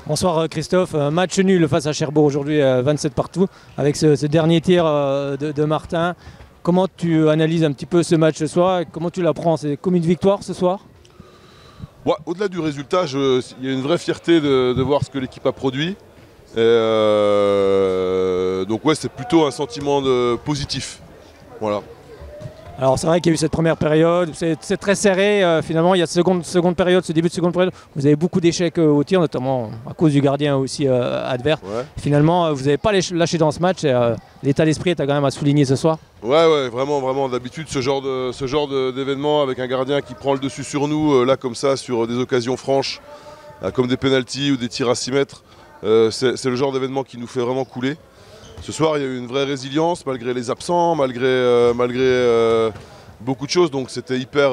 Bonsoir Christophe, match nul face à Cherbourg aujourd'hui, 27 partout, avec ce dernier tir de Martin. Comment tu analyses un petit peu ce match ce soir et comment tu l'apprends? C'est comme une victoire ce soir? Ouais, au-delà du résultat, il y a une vraie fierté de voir ce que l'équipe a produit. Donc ouais, c'est plutôt un sentiment positif. Voilà. Alors c'est vrai qu'il y a eu cette première période, c'est très serré, finalement il y a seconde période, ce début de seconde période, vous avez beaucoup d'échecs au tir, notamment à cause du gardien aussi adverse. Ouais. Finalement vous n'avez pas lâché dans ce match, et l'état d'esprit est quand même à souligner ce soir. Ouais, vraiment, d'habitude ce genre d'événement avec un gardien qui prend le dessus sur nous, là comme ça, sur des occasions franches, comme des pénaltys ou des tirs à 6 mètres, c'est le genre d'événement qui nous fait vraiment couler. Ce soir, il y a eu une vraie résilience, malgré les absents, malgré beaucoup de choses, donc c'était hyper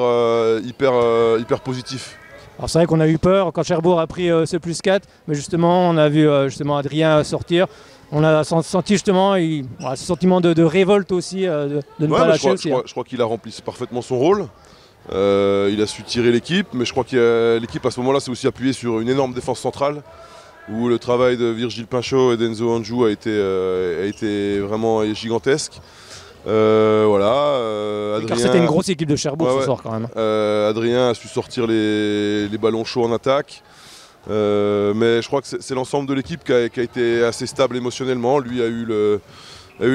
positif. Alors c'est vrai qu'on a eu peur quand Cherbourg a pris ce +4, mais justement, on a vu Adrien sortir. On a senti justement ce sentiment de révolte aussi, de ne pas lâcher aussi. Je crois qu'il a rempli parfaitement son rôle. Il a su tirer l'équipe, mais je crois que l'équipe à ce moment-là s'est aussi appuyée sur une énorme défense centrale, où le travail de Virgile Pinchot et d'Enzo Anjou a été vraiment gigantesque. Adrien, c'était une grosse équipe de Cherbourg ce soir quand même. Adrien a su sortir les ballons chauds en attaque. Mais je crois que c'est l'ensemble de l'équipe qui a été assez stable émotionnellement. Lui a eu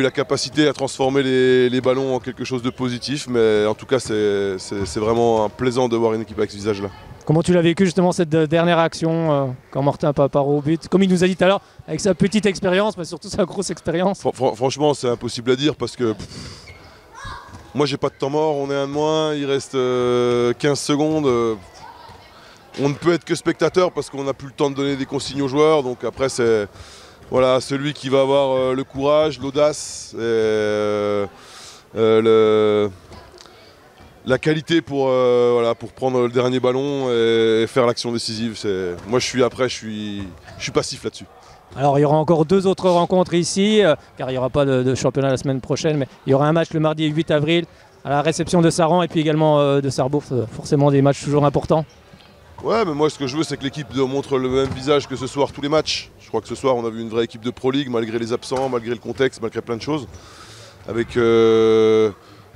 la capacité à transformer les ballons en quelque chose de positif. Mais en tout cas, c'est vraiment plaisant de voir une équipe avec ce visage-là. Comment tu l'as vécu justement cette dernière action quand Martin part au but? Comme il nous a dit tout à l'heure, avec sa petite expérience, mais surtout sa grosse expérience. Franchement, c'est impossible à dire parce que moi j'ai pas de temps mort, on est un de moins, il reste 15 secondes. On ne peut être que spectateur parce qu'on n'a plus le temps de donner des consignes aux joueurs. Donc après, c'est celui qui va avoir le courage, l'audace et la qualité pour prendre le dernier ballon et faire l'action décisive. Moi, je suis passif là-dessus. Alors, il y aura encore 2 autres rencontres ici, car il n'y aura pas de championnat la semaine prochaine, mais il y aura un match le mardi 8 avril à la réception de Saran et puis également de Sarrebourg. Forcément des matchs toujours importants. Ouais, mais moi, ce que je veux, c'est que l'équipe montre le même visage que ce soir tous les matchs. Je crois que ce soir, on a vu une vraie équipe de Pro League, malgré les absents, malgré le contexte, malgré plein de choses. Avec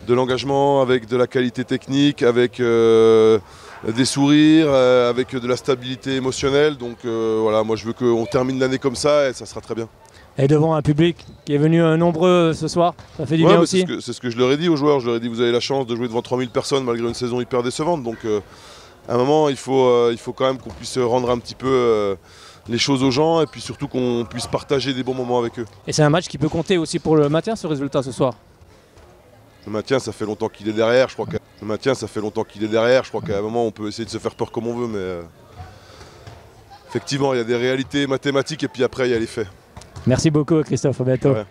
de l'engagement, avec de la qualité technique, avec des sourires, avec de la stabilité émotionnelle. Donc moi je veux qu'on termine l'année comme ça et ça sera très bien. Et devant un public qui est venu nombreux ce soir, ça fait du bien aussi. C'est ce que je leur ai dit aux joueurs. Je leur ai dit, vous avez la chance de jouer devant 3000 personnes malgré une saison hyper décevante. Donc à un moment, il faut quand même qu'on puisse rendre un petit peu les choses aux gens et puis surtout qu'on puisse partager des bons moments avec eux. Et c'est un match qui peut compter aussi pour le maintien, ce résultat ce soir. Le maintien, ça fait longtemps qu'il est derrière. Je crois qu'à un moment, on peut essayer de se faire peur comme on veut, mais effectivement, il y a des réalités mathématiques et puis après, il y a les faits. Merci beaucoup, Christophe. À bientôt. Ouais.